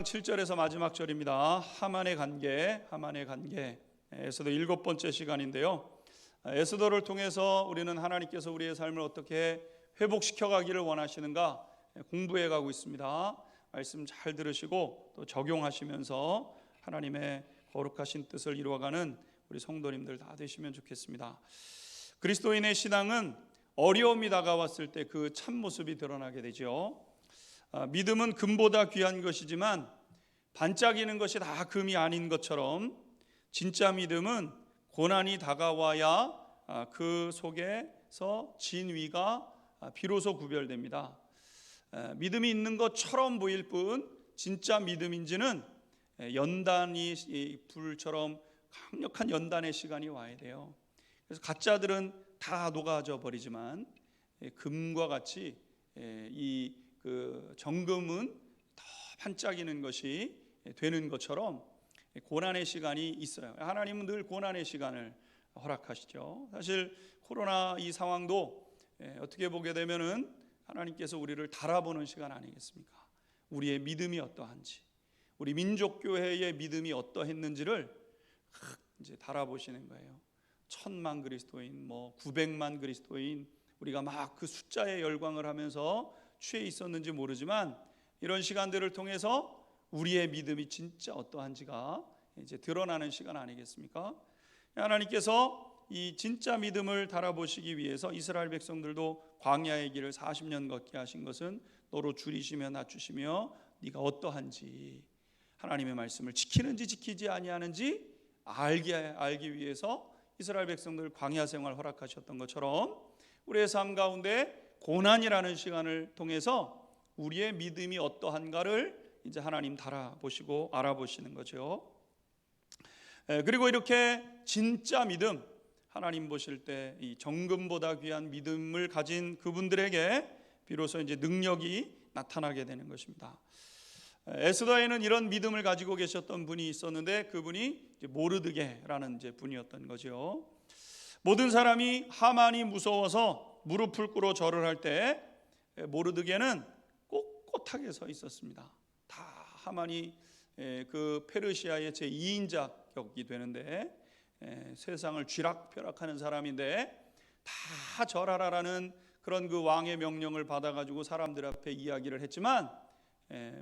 7절에서 마지막 절입니다. 하만의 관계, 하만의 관계. 에스더 7번째 시간인데요. 에스더를 통해서 우리는 하나님께서 우리의 삶을 어떻게 회복시켜 가기를 원하시는가 공부해 가고 있습니다. 말씀 잘 들으시고 또 적용하시면서 하나님의 거룩하신 뜻을 이루어가는 우리 성도님들 다 되시면 좋겠습니다. 그리스도인의 신앙은 어려움이 다가왔을 때 그 참모습이 드러나게 되죠. 믿음은 금보다 귀한 것이지만 반짝이는 것이 다 금이 아닌 것처럼 진짜 믿음은 고난이 다가와야 그 속에서 진위가 비로소 구별됩니다. 믿음이 있는 것처럼 보일 뿐 진짜 믿음인지는 연단이 불처럼 강력한 연단의 시간이 와야 돼요. 그래서 가짜들은 다 녹아져 버리지만 금과 같이 이 정금은 더 반짝이는 것이 되는 것처럼 고난의 시간이 있어요. 하나님은 늘 고난의 시간을 허락하시죠. 사실 코로나 이 상황도 어떻게 보게 되면은 하나님께서 우리를 달아보는 시간 아니겠습니까? 우리의 믿음이 어떠한지, 우리 민족교회의 믿음이 어떠했는지를 이제 달아보시는 거예요. 1000만 그리스도인, 900만 그리스도인, 우리가 막 그 숫자에 열광을 하면서 취해 있었는지 모르지만 이런 시간들을 통해서 우리의 믿음이 진짜 어떠한지가 이제 드러나는 시간 아니겠습니까? 하나님께서 이 진짜 믿음을 달아보시기 위해서 이스라엘 백성들도 광야의 길을 40년 걷게 하신 것은 너로 줄이시며 낮추시며 네가 어떠한지 하나님의 말씀을 지키는지 지키지 아니하는지 알기 위해서 이스라엘 백성들 광야 생활 허락하셨던 것처럼 우리의 삶 가운데 고난이라는 시간을 통해서 우리의 믿음이 어떠한가를 이제 하나님 달아보시고 알아보시는 거죠. 그리고 이렇게 진짜 믿음, 하나님 보실 때 이 정금보다 귀한 믿음을 가진 그분들에게 비로소 이제 능력이 나타나게 되는 것입니다. 에스더에는 이런 믿음을 가지고 계셨던 분이 있었는데 그분이 이제 모르드게라는 이제 분이었던 거죠. 모든 사람이 하만이 무서워서 무릎을 꿇어 절을 할 때 모르드게는 꼿꼿하게 서 있었습니다. 다 하만이 그 페르시아의 제2인자격이 되는데 세상을 쥐락펴락하는 사람인데 다 절하라라는 그런 그 왕의 명령을 받아가지고 사람들 앞에 이야기를 했지만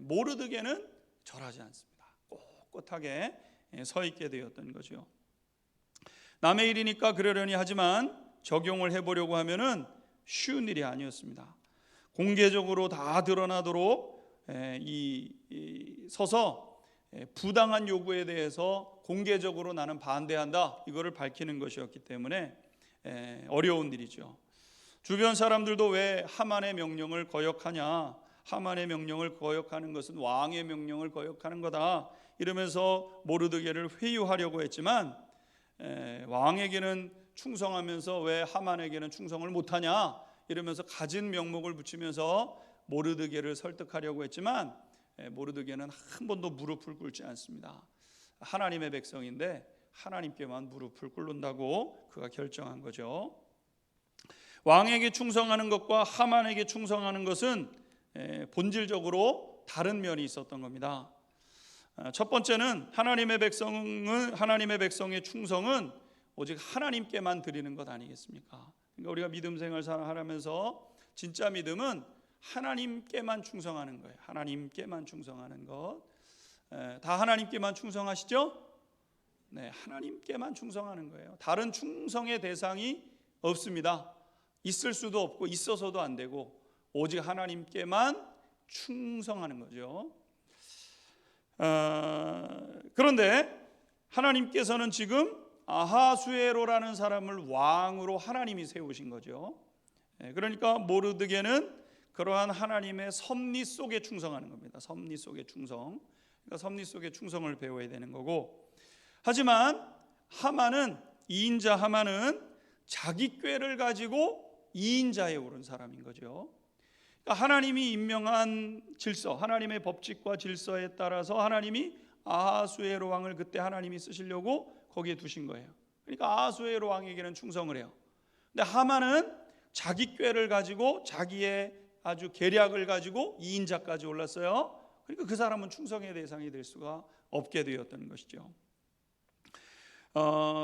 모르드게는 절하지 않습니다. 꼿꼿하게 서 있게 되었던 거죠. 남의 일이니까 그러려니 하지만 적용을 해보려고 하면은 쉬운 일이 아니었습니다. 공개적으로 다 드러나도록 서서 부당한 요구에 대해서 공개적으로 나는 반대한다 이거를 밝히는 것이었기 때문에 어려운 일이죠. 주변 사람들도 왜 하만의 명령을 거역하냐, 하만의 명령을 거역하는 것은 왕의 명령을 거역하는 거다 이러면서 모르드게를 회유하려고 했지만 왕에게는 충성하면서 왜 하만에게는 충성을 못하냐 이러면서 가진 명목을 붙이면서 모르드게를 설득하려고 했지만 모르드게는 한 번도 무릎을 꿇지 않습니다. 하나님의 백성인데 하나님께만 무릎을 꿇는다고 그가 결정한 거죠. 왕에게 충성하는 것과 하만에게 충성하는 것은 본질적으로 다른 면이 있었던 겁니다. 첫 번째는 하나님의 백성의 충성은 오직 하나님께만 드리는 것 아니겠습니까? 그러니까 우리가 믿음 생활 살아가면서 진짜 믿음은 하나님께만 충성하는 거예요. 하나님께만 충성하는 것. 다 하나님께만 충성하시죠? 네, 하나님께만 충성하는 거예요. 다른 충성의 대상이 없습니다. 있을 수도 없고 있어서도 안 되고 오직 하나님께만 충성하는 거죠. 그런데 하나님께서는 지금 아하수에로라는 사람을 왕으로 하나님이 세우신 거죠. 그러니까 모르드게는 그러한 하나님의 섭리 속에 충성하는 겁니다. 섭리 속에 충성. 그러니까 섭리 속에 충성을 배워야 되는 거고. 하지만 하만은 2인자 하만은 자기 꾀를 가지고 2인자에 오른 사람인 거죠. 그러니까 하나님이 임명한 질서, 하나님의 법칙과 질서에 따라서 하나님이 아하수에로 왕을 그때 하나님이 쓰시려고 거기에 두신 거예요. 그러니까 아하수에로 왕에게는 충성을 해요. 근데 하만은 자기 꾀를 가지고 자기의 아주 계략을 가지고 2인자까지 올랐어요. 그러니까 그 사람은 충성의 대상이 될 수가 없게 되었던 것이죠.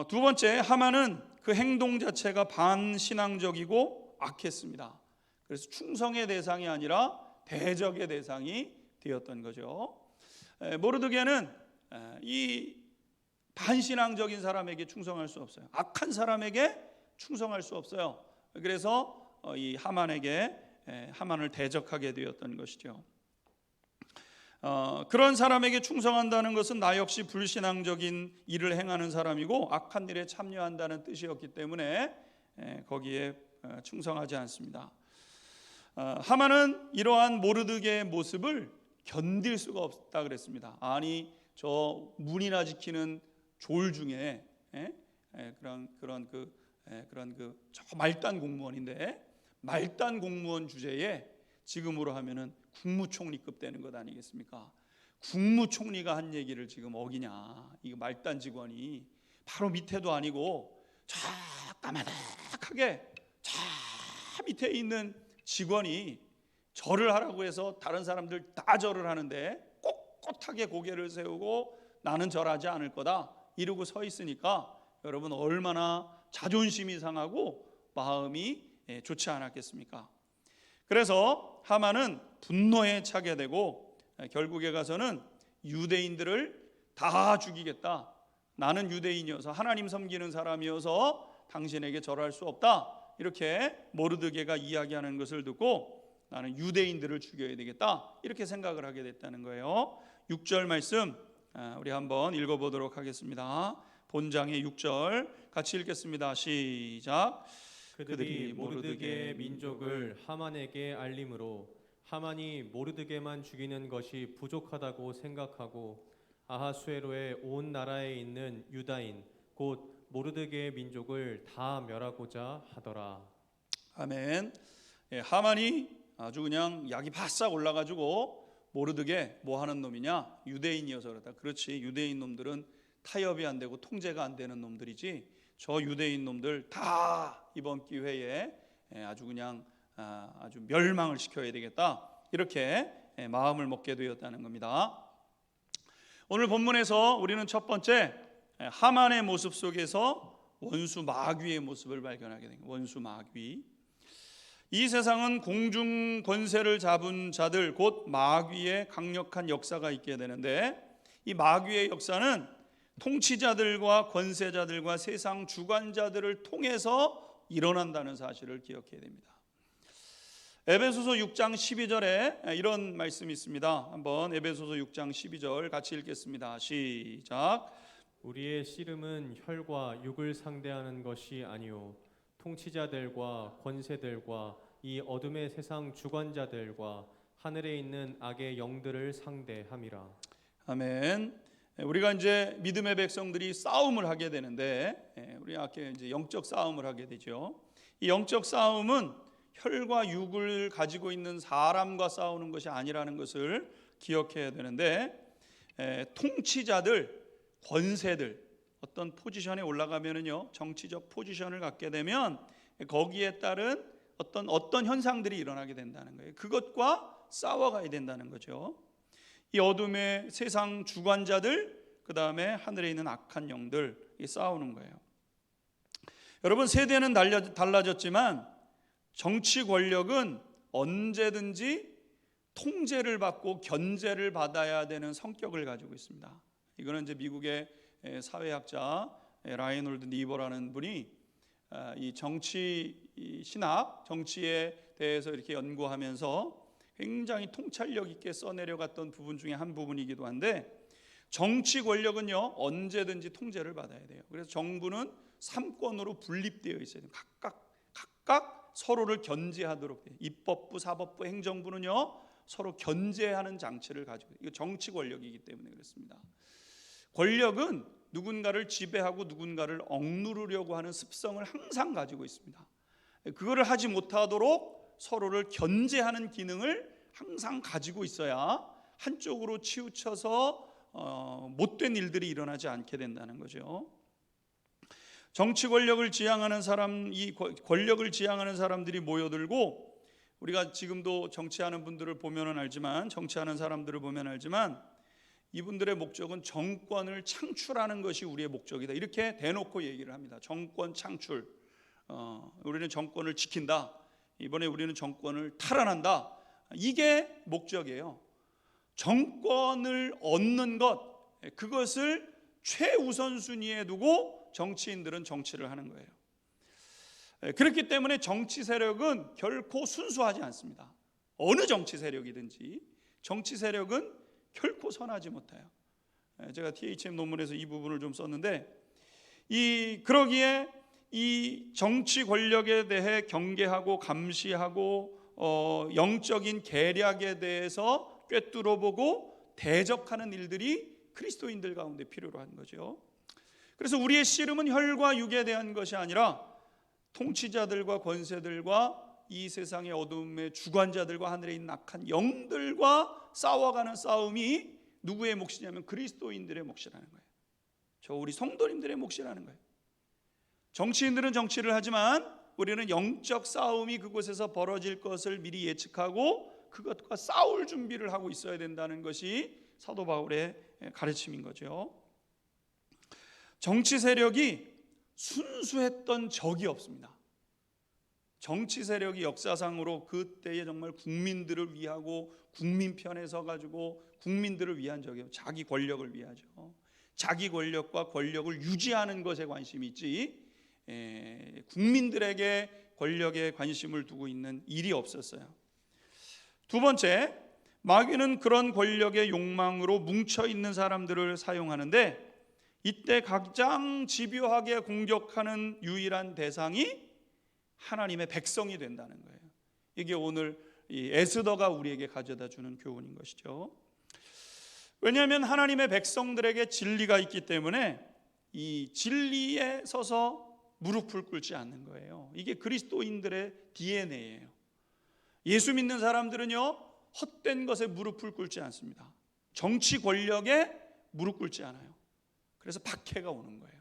두 번째, 하만은 그 행동 자체가 반신앙적이고 악했습니다. 그래서 충성의 대상이 아니라 대적의 대상이 되었던 거죠. 모르드게는 이 반신앙적인 사람에게 충성할 수 없어요. 악한 사람에게 충성할 수 없어요. 그래서 이 하만을 대적하게 되었던 것이죠. 그런 사람에게 충성한다는 것은 나 역시 불신앙적인 일을 행하는 사람이고 악한 일에 참여한다는 뜻이었기 때문에 거기에 충성하지 않습니다. 하만은 이러한 모르드게의 모습을 견딜 수가 없다 그랬습니다. 아니, 저 문이나 지키는 졸 중에 저 말단 공무원인데, 말단 공무원 주제에 지금으로 하면은 국무총리급 되는 것 아니겠습니까? 국무총리가 한 얘기를 지금 어기냐? 이거 말단 직원이 바로 밑에도 아니고 저 까마득하게 저 밑에 있는 직원이 절을 하라고 해서 다른 사람들 다 절을 하는데 꼿꼿하게 고개를 세우고 나는 절하지 않을 거다 이러고 서 있으니까 여러분 얼마나 자존심이 상하고 마음이 좋지 않았겠습니까? 그래서 하만은 분노에 차게 되고 결국에 가서는 유대인들을 다 죽이겠다. 나는 유대인이어서 하나님 섬기는 사람이어서 당신에게 절할 수 없다. 이렇게 모르드게가 이야기하는 것을 듣고 나는 유대인들을 죽여야 되겠다. 이렇게 생각을 하게 됐다는 거예요. 6절 말씀 우리 한번 읽어보도록 하겠습니다. 본장의 6절 같이 읽겠습니다. 시작. 그들이 모르드게의 민족을 하만에게 알림으로 하만이 모르드게만 죽이는 것이 부족하다고 생각하고 아하수에로의 온 나라에 있는 유다인 곧 모르드게의 민족을 다 멸하고자 하더라. 아멘. 하만이 아주 그냥 약이 바싹 올라가지고 모르드게 뭐 하는 놈이냐? 유대인이어서 그렇다. 그렇지, 유대인 놈들은 타협이 안 되고 통제가 안 되는 놈들이지 저 유대인 놈들 다 이번 기회에 아주 그냥 아주 멸망을 시켜야 되겠다. 이렇게 마음을 먹게 되었다는 겁니다. 오늘 본문에서 우리는 첫 번째 하만의 모습 속에서 원수 마귀의 모습을 발견하게 됩니다. 원수 마귀. 이 세상은 공중 권세를 잡은 자들 곧 마귀의 강력한 역사가 있게 되는데 이 마귀의 역사는 통치자들과 권세자들과 세상 주관자들을 통해서 일어난다는 사실을 기억해야 됩니다. 에베소서 6장 12절에 이런 말씀이 있습니다. 한번 에베소서 6장 12절 같이 읽겠습니다. 시작. 우리의 씨름은 혈과 육을 상대하는 것이 아니요 통치자들과 권세들과 이 어둠의 세상 주관자들과 하늘에 있는 악의 영들을 상대함이라. 아멘. 우리가 이제 믿음의 백성들이 싸움을 하게 되는데 우리 아까 이제 영적 싸움을 하게 되죠. 이 영적 싸움은 혈과 육을 가지고 있는 사람과 싸우는 것이 아니라는 것을 기억해야 되는데 통치자들, 권세들 어떤 포지션에 올라가면은요 정치적 포지션을 갖게 되면 거기에 따른 어떤 현상들이 일어나게 된다는 거예요. 그것과 싸워가야 된다는 거죠. 이 어둠의 세상 주관자들, 그 다음에 하늘에 있는 악한 영들 싸우는 거예요. 여러분 세대는 달라졌지만 정치 권력은 언제든지 통제를 받고 견제를 받아야 되는 성격을 가지고 있습니다. 이거는 이제 미국의 사회학자 라이놀드 니버라는 분이 이 정치 신학, 정치에 대해서 이렇게 연구하면서 굉장히 통찰력 있게 써내려갔던 부분 중에 한 부분이기도 한데 정치 권력은요 언제든지 통제를 받아야 돼요. 그래서 정부는 3권으로 분립되어 있어야 돼요. 각각 서로를 견제하도록 돼요. 입법부, 사법부, 행정부는요 서로 견제하는 장치를 가지고 있어요. 이거 정치 권력이기 때문에 그렇습니다. 권력은 누군가를 지배하고 누군가를 억누르려고 하는 습성을 항상 가지고 있습니다. 그거를 하지 못하도록 서로를 견제하는 기능을 항상 가지고 있어야 한쪽으로 치우쳐서 못된 일들이 일어나지 않게 된다는 거죠. 정치 권력을 지향하는 사람, 이 권력을 지향하는 사람들이 모여들고 우리가 지금도 정치하는 분들을 보면은 알지만, 정치하는 사람들을 보면 알지만, 이분들의 목적은 정권을 창출하는 것이 우리의 목적이다, 이렇게 대놓고 얘기를 합니다. 정권 창출, 우리는 정권을 지킨다, 이번에 우리는 정권을 탈환한다, 이게 목적이에요. 정권을 얻는 것, 그것을 최우선순위에 두고 정치인들은 정치를 하는 거예요. 그렇기 때문에 정치 세력은 결코 순수하지 않습니다. 어느 정치 세력이든지 정치 세력은 결코 선하지 못해요. 제가 THM 논문에서 이 부분을 좀 썼는데, 그러기에 이 정치 권력에 대해 경계하고 감시하고 영적인 계략에 대해서 꿰뚫어보고 대적하는 일들이 그리스도인들 가운데 필요로 한 거죠. 그래서 우리의 씨름은 혈과 육에 대한 것이 아니라 통치자들과 권세들과 이 세상의 어둠의 주관자들과 하늘에 있는 악한 영들과 싸워가는 싸움이 누구의 몫이냐면 그리스도인들의 몫이라는 거예요. 저 우리 성도님들의 몫이라는 거예요. 정치인들은 정치를 하지만 우리는 영적 싸움이 그곳에서 벌어질 것을 미리 예측하고 그것과 싸울 준비를 하고 있어야 된다는 것이 사도 바울의 가르침인 거죠. 정치 세력이 순수했던 적이 없습니다. 정치 세력이 역사상으로 그때에 정말 국민들을 위하고 국민 편에 서 가지고 국민들을 위한 적이에요. 자기 권력을 위하죠. 자기 권력과 권력을 유지하는 것에 관심이 있지, 국민들에게 권력에 관심을 두고 있는 일이 없었어요. 두 번째, 마귀는 그런 권력의 욕망으로 뭉쳐있는 사람들을 사용하는데, 이때 가장 집요하게 공격하는 유일한 대상이 하나님의 백성이 된다는 거예요. 이게 오늘 이 에스더가 우리에게 가져다 주는 교훈인 것이죠. 왜냐하면 하나님의 백성들에게 진리가 있기 때문에 이 진리에 서서 무릎을 꿇지 않는 거예요. 이게 그리스도인들의 DNA예요. 예수 믿는 사람들은요, 헛된 것에 무릎을 꿇지 않습니다. 정치 권력에 무릎 꿇지 않아요. 그래서 박해가 오는 거예요.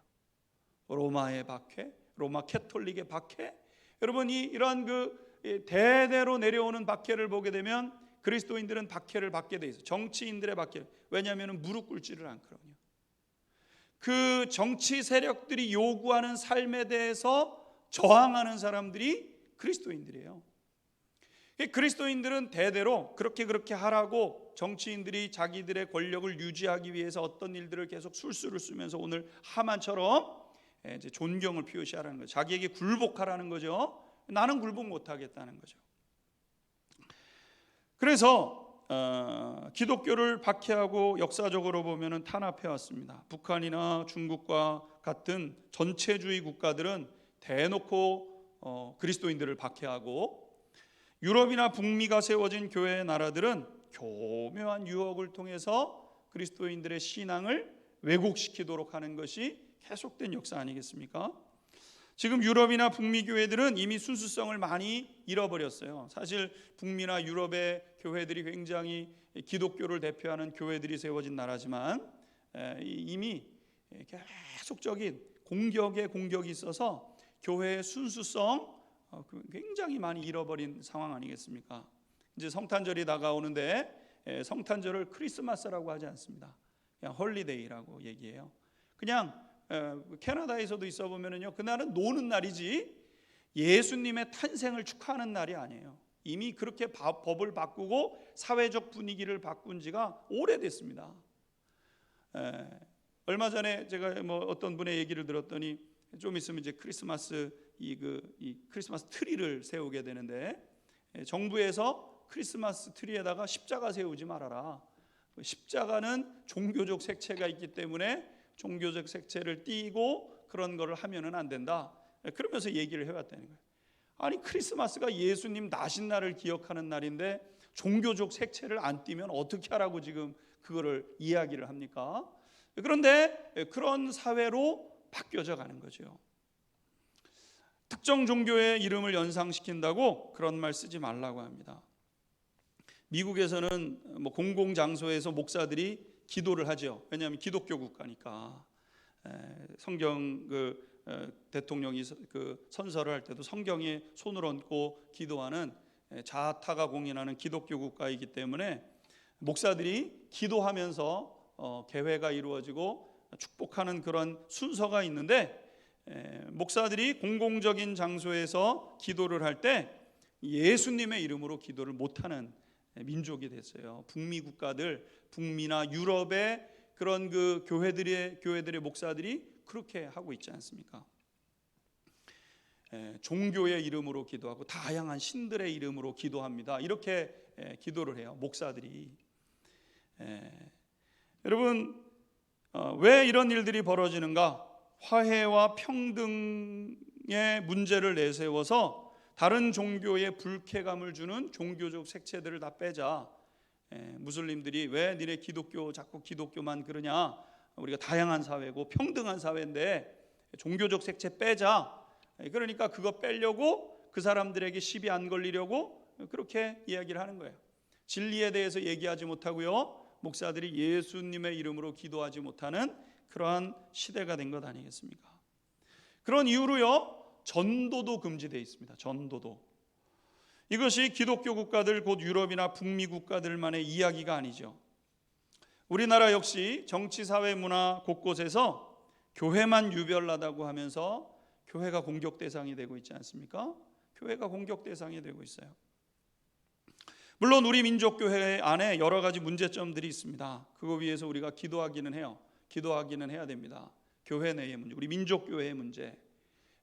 로마의 박해, 로마 캐톨릭의 박해. 여러분, 이러한 대대로 내려오는 박해를 보게 되면 그리스도인들은 박해를 받게 돼 있어요. 정치인들의 박해. 왜냐하면 무릎 꿇지를 않거든요. 그 정치 세력들이 요구하는 삶에 대해서 저항하는 사람들이 그리스도인들이에요. 그리스도인들은 대대로 그렇게 하라고 정치인들이 자기들의 권력을 유지하기 위해서 어떤 일들을 계속 술수를 쓰면서 오늘 하만처럼 이제 존경을 표시하라는 거죠. 자기에게 굴복하라는 거죠. 나는 굴복 못하겠다는 거죠. 그래서 기독교를 박해하고 역사적으로 보면은 탄압해 왔습니다. 북한이나 중국과 같은 전체주의 국가들은 대놓고 그리스도인들을 박해하고, 유럽이나 북미가 세워진 교회의 나라들은 교묘한 유혹을 통해서 그리스도인들의 신앙을 왜곡시키도록 하는 것이 계속된 역사 아니겠습니까? 지금 유럽이나 북미 교회들은 이미 순수성을 많이 잃어버렸어요. 사실 북미나 유럽의 교회들이 굉장히 기독교를 대표하는 교회들이 세워진 나라지만 이미 계속적인 공격에 공격이 있어서 교회의 순수성 굉장히 많이 잃어버린 상황 아니겠습니까? 이제 성탄절이 다가오는데 성탄절을 크리스마스라고 하지 않습니다. 그냥 홀리데이라고 얘기해요. 그냥 캐나다에서도 있어 보면은요, 그날은 노는 날이지 예수님의 탄생을 축하하는 날이 아니에요. 이미 그렇게 법을 바꾸고 사회적 분위기를 바꾼 지가 오래됐습니다. 얼마 전에 제가 어떤 분의 얘기를 들었더니 좀 있으면 이제 크리스마스 이 크리스마스 트리를 세우게 되는데, 정부에서 크리스마스 트리에다가 십자가 세우지 말아라. 십자가는 종교적 색채가 있기 때문에 종교적 색채를 띠고 그런 거를 하면은 안 된다. 그러면서 얘기를 해왔다는 거예요. 아니, 크리스마스가 예수님 나신 날을 기억하는 날인데 종교적 색채를 안 띠면 어떻게 하라고 지금 그거를 이야기를 합니까? 그런데 그런 사회로 바뀌어져 가는 거죠. 특정 종교의 이름을 연상시킨다고 그런 말 쓰지 말라고 합니다. 미국에서는 공공장소에서 목사들이 기도를 하죠. 왜냐하면 기독교 국가니까. 성경 대통령이 선서를 할 때도 성경에 손을 얹고 기도하는 자타가 공인하는 기독교 국가이기 때문에 목사들이 기도하면서 개회가 이루어지고 축복하는 그런 순서가 있는데, 목사들이 공공적인 장소에서 기도를 할 때 예수님의 이름으로 기도를 못하는 민족이 됐어요. 북미 국가들, 북미나 유럽의 그런 그 교회들의 목사들이 그렇게 하고 있지 않습니까? 종교의 이름으로 기도하고 다양한 신들의 이름으로 기도합니다. 이렇게 기도를 해요, 목사들이. 여러분, 왜 이런 일들이 벌어지는가? 화해와 평등의 문제를 내세워서 다른 종교에 불쾌감을 주는 종교적 색채들을 다 빼자. 무슬림들이 왜 니네 기독교 자꾸 기독교만 그러냐? 우리가 다양한 사회고 평등한 사회인데 종교적 색채 빼자. 그러니까 그거 빼려고 그 사람들에게 시비 안 걸리려고 그렇게 이야기를 하는 거예요. 진리에 대해서 얘기하지 못하고요, 목사들이 예수님의 이름으로 기도하지 못하는 그러한 시대가 된 것 아니겠습니까? 그런 이유로요, 전도도 금지되어 있습니다. 전도도. 이것이 기독교 국가들, 곧 유럽이나 북미 국가들만의 이야기가 아니죠. 우리나라 역시 정치, 사회, 문화 곳곳에서 교회만 유별나다고 하면서 교회가 공격 대상이 되고 있지 않습니까? 교회가 공격 대상이 되고 있어요. 물론 우리 민족교회 안에 여러 가지 문제점들이 있습니다. 그거 위해서 우리가 기도하기는 해요. 기도하기는 해야 됩니다. 교회 내의 문제, 우리 민족교회의 문제,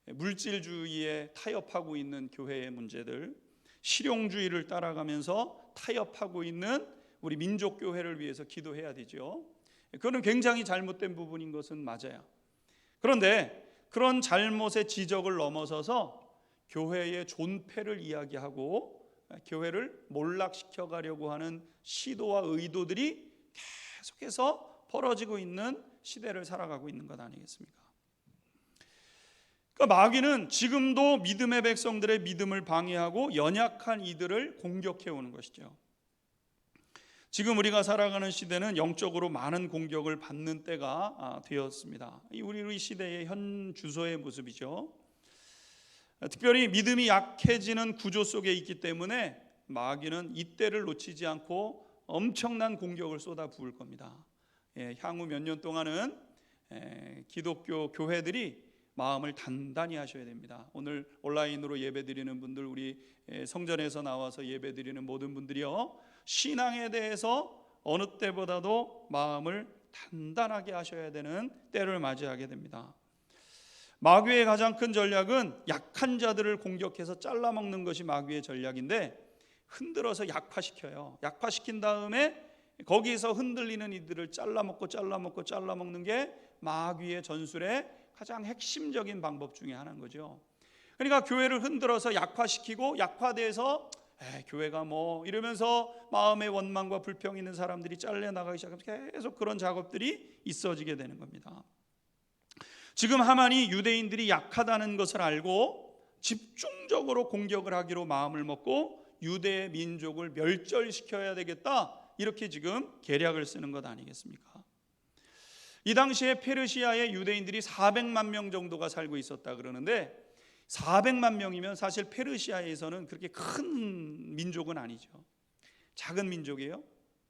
물질주의에 타협하고 있는 교회의 문제들, 실용주의를 따라가면서 타협하고 있는 우리 민족교회를 위해서 기도해야 되죠. 그거는 굉장히 잘못된 부분인 것은 맞아요. 그런데 그런 잘못의 지적을 넘어서서 교회의 존폐를 이야기하고 교회를 몰락시켜 가려고 하는 시도와 의도들이 계속해서 벌어지고 있는 시대를 살아가고 있는 것 아니겠습니까? 그러니까 마귀는 지금도 믿음의 백성들의 믿음을 방해하고 연약한 이들을 공격해 오는 것이죠. 지금 우리가 살아가는 시대는 영적으로 많은 공격을 받는 때가 되었습니다. 우리 시대의 현 주소의 모습이죠. 특별히 믿음이 약해지는 구조 속에 있기 때문에 마귀는 이때를 놓치지 않고 엄청난 공격을 쏟아 부을 겁니다. 향후 몇 년 동안은 기독교 교회들이 마음을 단단히 하셔야 됩니다. 오늘 온라인으로 예배드리는 분들, 우리 성전에서 나와서 예배드리는 모든 분들이요, 신앙에 대해서 어느 때보다도 마음을 단단하게 하셔야 되는 때를 맞이하게 됩니다. 마귀의 가장 큰 전략은 약한 자들을 공격해서 잘라먹는 것이 마귀의 전략인데, 흔들어서 약화시켜요. 약화시킨 다음에 거기에서 흔들리는 이들을 잘라먹는 게 마귀의 전술의 가장 핵심적인 방법 중에 하나인 거죠. 그러니까 교회를 흔들어서 약화시키고, 약화돼서 교회가 뭐 이러면서 마음의 원망과 불평이 있는 사람들이 잘려나가기 시작하면서 계속 그런 작업들이 있어지게 되는 겁니다. 지금 하만이 유대인들이 약하다는 것을 알고 집중적으로 공격을 하기로 마음을 먹고 유대 민족을 멸절시켜야 되겠다, 이렇게 지금 계략을 쓰는 것 아니겠습니까? 이 당시에 페르시아의 유대인들이 400만 명 정도가 살고 있었다 그러는데, 400만 명이면 사실 페르시아에서는 그렇게 큰 민족은 아니죠. 작은 민족이에요.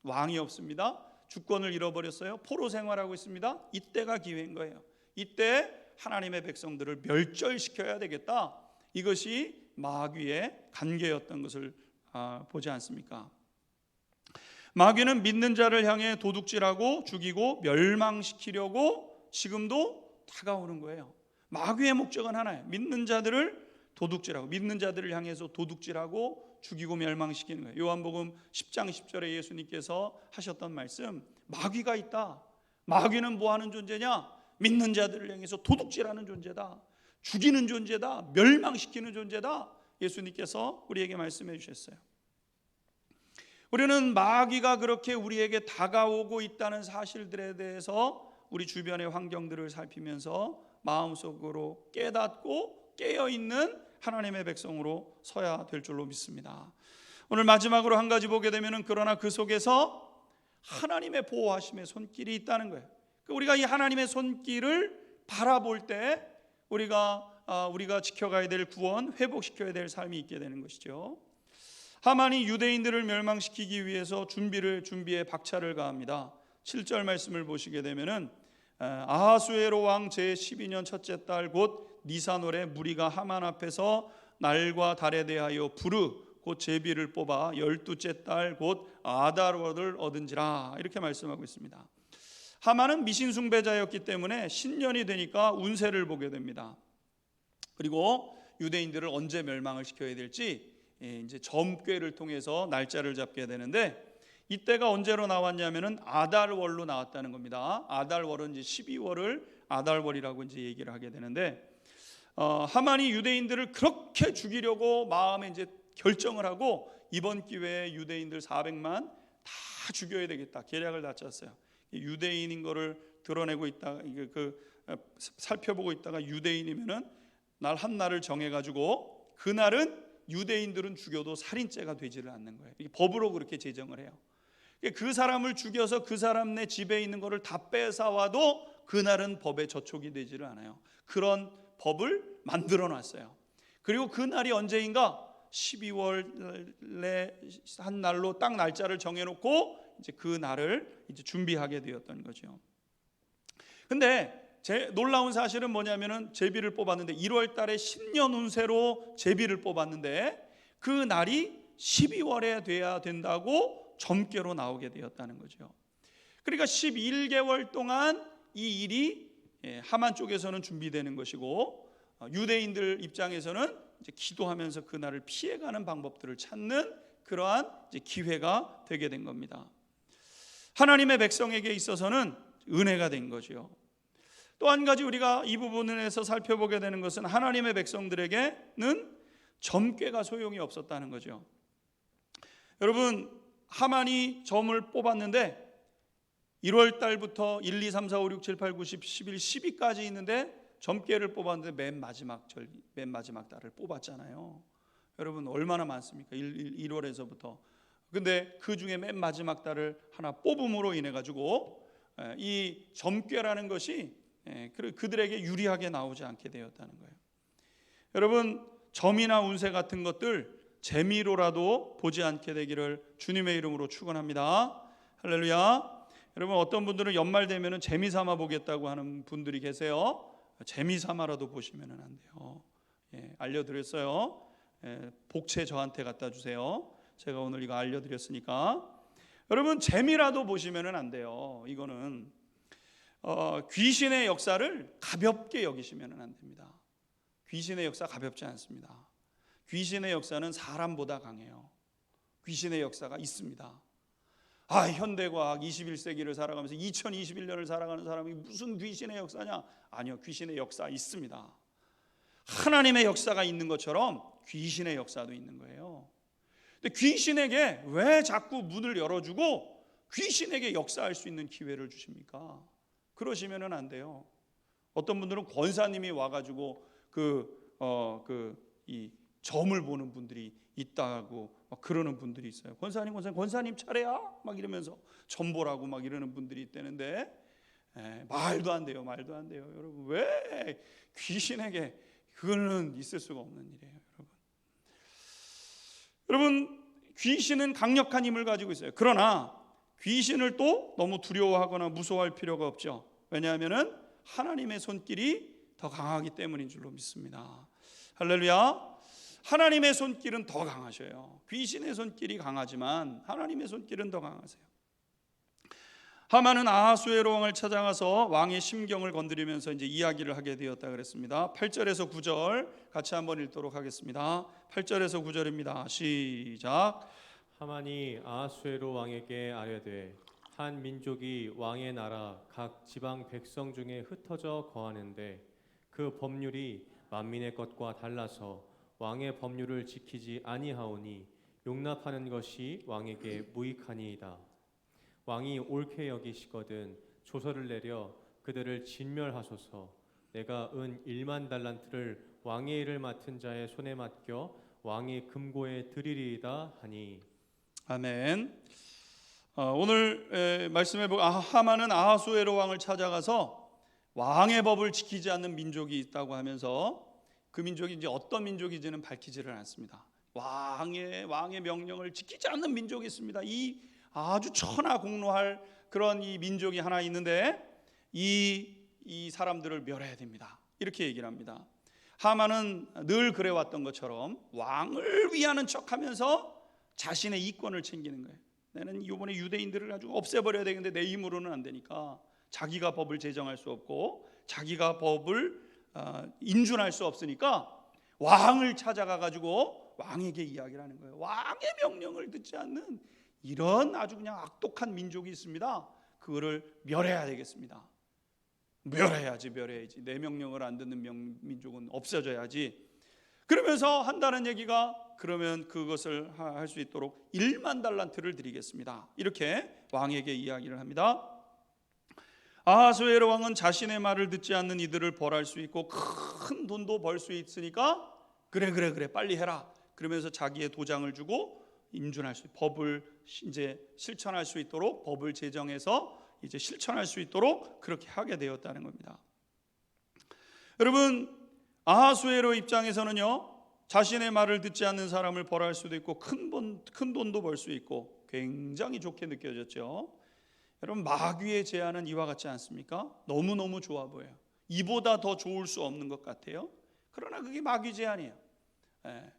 왕이 없습니다. 주권을 잃어버렸어요. 포로 생활하고 있습니다. 이때가 기회인 거예요. 이때 하나님의 백성들을 멸절시켜야 되겠다, 이것이 마귀의 간계였던 것을 보지 않습니까? 마귀는 믿는 자를 향해 도둑질하고 죽이고 멸망시키려고 지금도 다가오는 거예요. 마귀의 목적은 하나예요. 믿는 자들을 도둑질하고, 믿는 자들을 향해서 도둑질하고 죽이고 멸망시키는 거예요. 요한복음 10장 10절에 예수님께서 하셨던 말씀, 마귀가 있다. 마귀는 뭐 하는 존재냐? 믿는 자들을 향해서 도둑질하는 존재다, 죽이는 존재다, 멸망시키는 존재다, 예수님께서 우리에게 말씀해 주셨어요. 우리는 마귀가 그렇게 우리에게 다가오고 있다는 사실들에 대해서 우리 주변의 환경들을 살피면서 마음속으로 깨닫고 깨어있는 하나님의 백성으로 서야 될 줄로 믿습니다. 오늘 마지막으로 한 가지 보게 되면, 그러나 그 속에서 하나님의 보호하심의 손길이 있다는 거예요. 우리가 이 하나님의 손길을 바라볼 때 우리가 지켜가야 될 구원, 회복시켜야 될 삶이 있게 되는 것이죠. 하만이 유대인들을 멸망시키기 위해서 준비에 박차를 가합니다. 7절 말씀을 보시게 되면은 아하수에로 왕 제12년 첫째 달 곧 니산월에 무리가 하만 앞에서 날과 달에 대하여 부르 곧 제비를 뽑아 12째 달 곧 아달월을 얻은지라, 이렇게 말씀하고 있습니다. 하만은 미신 숭배자였기 때문에 신년이 되니까 운세를 보게 됩니다. 그리고 유대인들을 언제 멸망을 시켜야 될지 이제 점괘를 통해서 날짜를 잡게 되는데, 이때가 언제로 나왔냐면은 아달월로 나왔다는 겁니다. 아달월은 이제 12월을 아달월이라고 이제 얘기를 하게 되는데, 하만이 유대인들을 그렇게 죽이려고 마음에 이제 결정을 하고 이번 기회에 유대인들 400만 다 죽여야 되겠다 계략을 다 짰어요. 유대인인 거를 드러내고 있다, 살펴보고 있다가 유대인이면은 날 한 날을 정해가지고 그 날은 유대인들은 죽여도 살인죄가 되지를 않는 거예요. 이게 법으로 그렇게 제정을 해요. 그 사람을 죽여서 그 사람 내 집에 있는 거를 다 뺏어와도 그날은 법에 저촉이 되지를 않아요. 그런 법을 만들어 놨어요. 그리고 그 날이 언제인가? 12월에 한 날로 딱 날짜를 정해놓고 이제 그 날을 이제 준비하게 되었던 거죠. 근데 놀라운 사실은 뭐냐면은 제비를 뽑았는데 1월 달에 신년 운세로 제비를 뽑았는데 그 날이 12월에 돼야 된다고 점괘로 나오게 되었다는 거죠. 그러니까 11개월 동안 이 일이 하만 쪽에서는 준비되는 것이고, 유대인들 입장에서는 이제 기도하면서 그 날을 피해가는 방법들을 찾는 그러한 이제 기회가 되게 된 겁니다. 하나님의 백성에게 있어서는 은혜가 된 거죠. 또 한 가지 우리가 이 부분에서 살펴보게 되는 것은 하나님의 백성들에게는 점괘가 소용이 없었다는 거죠. 여러분, 하만이 점을 뽑았는데 1월 달부터 1, 2, 3, 4, 5, 6, 7, 8, 9, 10, 11, 12까지 있는데 점괘를 뽑았는데 맨 마지막 달을 뽑았잖아요. 여러분 얼마나 많습니까? 1월에서부터. 근데 그 중에 맨 마지막 달을 하나 뽑음으로 인해 가지고 이 점괘라는 것이 그들에게 유리하게 나오지 않게 되었다는 거예요. 여러분, 점이나 운세 같은 것들 재미로라도 보지 않게 되기를 주님의 이름으로 축원합니다. 할렐루야. 여러분, 어떤 분들은 연말 되면은 재미 삼아 보겠다고 하는 분들이 계세요. 재미 삼아라도 보시면은 안 돼요. 알려드렸어요. 복채 저한테 갖다 주세요. 제가 오늘 이거 알려드렸으니까. 여러분, 재미라도 보시면은 안 돼요. 이거는 귀신의 역사를 가볍게 여기시면은 안 됩니다. 귀신의 역사 가볍지 않습니다. 귀신의 역사는 사람보다 강해요. 귀신의 역사가 있습니다. 현대과학 21세기를 살아가면서 2021년을 살아가는 사람이 무슨 귀신의 역사냐? 아니요, 귀신의 역사 있습니다. 하나님의 역사가 있는 것처럼 귀신의 역사도 있는 거예요. 근데 귀신에게 왜 자꾸 문을 열어주고 귀신에게 역사할 수 있는 기회를 주십니까? 그러시면은 안 돼요. 어떤 분들은 권사님이 와가지고 이 점을 보는 분들이 있다고 막 그러는 분들이 있어요. 권사님 차례야? 막 이러면서 점 보라고 막 이러는 분들이 있다는데 말도 안 돼요. 여러분, 왜 귀신에게 그거는 있을 수가 없는 일이에요. 여러분, 귀신은 강력한 힘을 가지고 있어요. 그러나 귀신을 또 너무 두려워하거나 무서워할 필요가 없죠. 왜냐하면은 하나님의 손길이 더 강하기 때문인 줄로 믿습니다. 할렐루야. 하나님의 손길은 더 강하셔요. 귀신의 손길이 강하지만 하나님의 손길은 더 강하세요. 하만은 아하수에로 왕을 찾아가서 왕의 심경을 건드리면서 이제 이야기를 하게 되었다 그랬습니다. 8절에서 9절 같이 한번 읽도록 하겠습니다. 8절에서 9절입니다. 시작. 하만이 아하수에로 왕에게 아뢰되 한 민족이 왕의 나라 각 지방 백성 중에 흩어져 거하는데 그 법률이 만민의 것과 달라서 왕의 법률을 지키지 아니하오니 용납하는 것이 왕에게 무익하니이다. 왕이 옳게 여기시거든 조서를 내려 그들을 진멸하소서. 내가 은 1만 달란트를 왕의 일을 맡은 자의 손에 맡겨 왕의 금고에 드리리이다 하니. 아멘. 오늘 말씀해 보고 하만은 아하수에로 왕을 찾아가서 왕의 법을 지키지 않는 민족이 있다고 하면서 그 민족이 이제 어떤 민족인지는 밝히지를 않습니다. 왕의 명령을 지키지 않는 민족이 있습니다. 이 아주 천하공로할 그런 이 민족이 하나 있는데 이 사람들을 멸해야 됩니다. 이렇게 얘기를 합니다. 하만은 늘 그래왔던 것처럼 왕을 위하는 척하면서 자신의 이권을 챙기는 거예요. 나는 이번에 유대인들을 가지고 없애버려야 되는데 내 힘으로는 안 되니까 자기가 법을 제정할 수 없고 자기가 법을 인준할 수 없으니까 왕을 찾아가 가지고 왕에게 이야기를 하는 거예요. 왕의 명령을 듣지 않는 이런 아주 그냥 악독한 민족이 있습니다. 그거를 멸해야 되겠습니다. 멸해야지. 내 명령을 안 듣는 민족은 없어져야지. 그러면서 한다는 얘기가 그러면 그것을 할 수 있도록 1만 달란트를 드리겠습니다. 이렇게 왕에게 이야기를 합니다. 아하수에로 왕은 자신의 말을 듣지 않는 이들을 벌할 수 있고 큰 돈도 벌 수 있으니까 그래 빨리 해라. 그러면서 자기의 도장을 주고 인준할 수, 법을 이제 실천할 수 있도록 법을 제정해서 이제 실천할 수 있도록 그렇게 하게 되었다는 겁니다. 여러분, 아하수에로 입장에서는요, 자신의 말을 듣지 않는 사람을 벌할 수도 있고 큰 돈도 벌 수 있고 굉장히 좋게 느껴졌죠. 여러분, 마귀의 제안은 이와 같지 않습니까? 너무너무 좋아 보여요. 이보다 더 좋을 수 없는 것 같아요. 그러나 그게 마귀 제안이에요.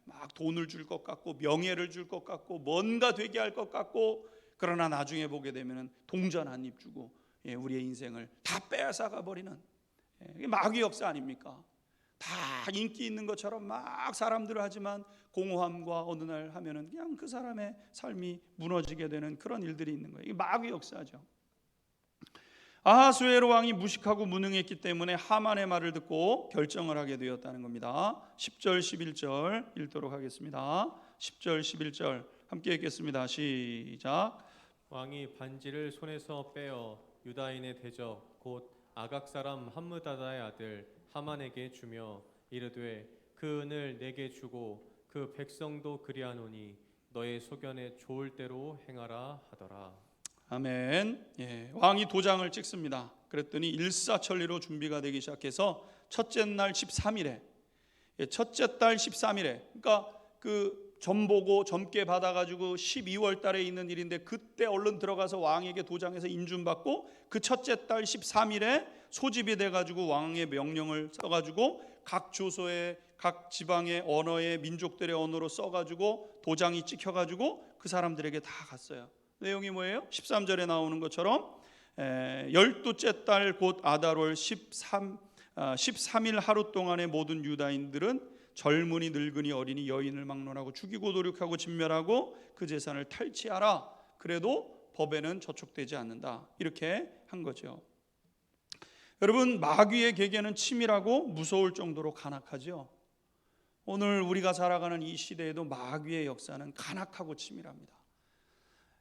막 돈을 줄 것 같고 명예를 줄 것 같고 뭔가 되게 할 것 같고, 그러나 나중에 보게 되면 동전 한 입 주고 우리의 인생을 다 빼앗아가 버리는 이게 마귀 역사 아닙니까? 다 인기 있는 것처럼 막 사람들을 하지만 공허함과 어느 날 하면은 그냥 그 사람의 삶이 무너지게 되는 그런 일들이 있는 거예요. 이게 마귀 역사죠. 아하수에로 왕이 무식하고 무능했기 때문에 하만의 말을 듣고 결정을 하게 되었다는 겁니다. 10절 11절 읽도록 하겠습니다. 10절 11절 함께 읽겠습니다. 시작. 왕이 반지를 손에서 빼어 유다인의 대적 곧 아각 사람 함므다다의 아들 하만에게 주며 이르되 그 은을 내게 주고 그 백성도 그리하노니 너의 소견에 좋을 대로 행하라 하더라. 아멘. 왕이 도장을 찍습니다. 그랬더니 일사천리로 준비가 되기 시작해서 첫째 날 13일에 첫째 달 13일에 그러니까 그 점보고 점괘 받아가지고 12월 달에 있는 일인데 그때 얼른 들어가서 왕에게 도장해서 인준받고 그 첫째 달 13일에 소집이 돼가지고 왕의 명령을 써가지고 각 조소의 각 지방의 언어의 민족들의 언어로 써가지고 도장이 찍혀가지고 그 사람들에게 다 갔어요. 내용이 뭐예요? 13절에 나오는 것처럼 12째 달 곧 아달월 13일 하루 동안의 모든 유다인들은 젊은이 늙은이 어린이 여인을 막론하고 죽이고 도륙하고 진멸하고 그 재산을 탈취하라. 그래도 법에는 저촉되지 않는다. 이렇게 한 거죠. 여러분, 마귀의 계계는 치밀하고 무서울 정도로 간악하죠. 오늘 우리가 살아가는 이 시대에도 마귀의 역사는 간악하고 치밀합니다.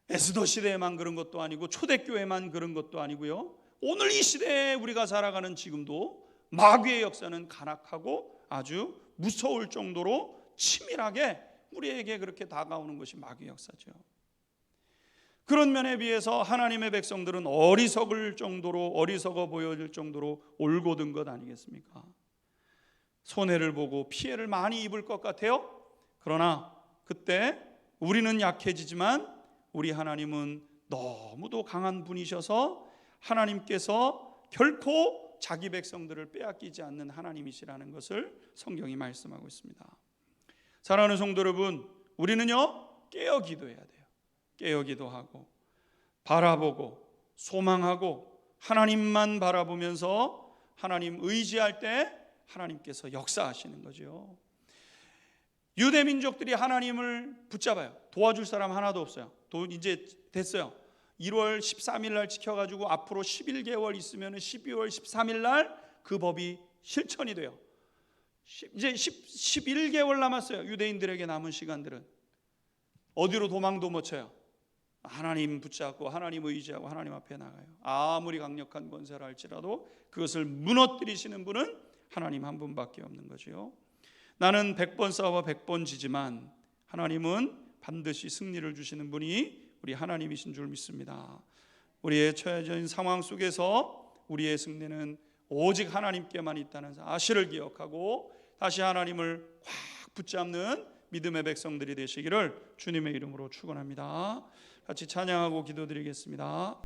에스더 시대에만 그런 것도 아니고 초대교회만 그런 것도 아니고요. 오늘 이 시대에 우리가 살아가는 지금도 마귀의 역사는 간악하고 아주 무서울 정도로 치밀하게 우리에게 그렇게 다가오는 것이 마귀의 역사죠. 그런 면에 비해서 하나님의 백성들은 어리석어 보여질 정도로 올곧은 것 아니겠습니까? 손해를 보고 피해를 많이 입을 것 같아요. 그러나 그때 우리는 약해지지만 우리 하나님은 너무도 강한 분이셔서 하나님께서 결코 자기 백성들을 빼앗기지 않는 하나님이시라는 것을 성경이 말씀하고 있습니다. 사랑하는 성도 여러분, 우리는요 깨어 기도해야 돼요. 깨어 기도하고 바라보고 소망하고 하나님만 바라보면서 하나님 의지할 때 하나님께서 역사하시는 거죠. 유대 민족들이 하나님을 붙잡아요. 도와줄 사람 하나도 없어요. 이제 됐어요. 1월 13일 날 지켜가지고 앞으로 11개월 있으면 12월 13일 날 그 법이 실천이 돼요. 이제 11개월 남았어요. 유대인들에게 남은 시간들은. 어디로 도망도 못 쳐요. 하나님 붙잡고 하나님 의지하고 하나님 앞에 나가요. 아무리 강력한 권세라 할지라도 그것을 무너뜨리시는 분은 하나님 한 분밖에 없는 거죠. 나는 100번 싸워 100번 지지만 하나님은 반드시 승리를 주시는 분이 우리 하나님이신 줄 믿습니다. 우리의 처해진 상황 속에서 우리의 승리는 오직 하나님께만 있다는 사실을 기억하고 다시 하나님을 확 붙잡는 믿음의 백성들이 되시기를 주님의 이름으로 축원합니다. 같이 찬양하고 기도드리겠습니다.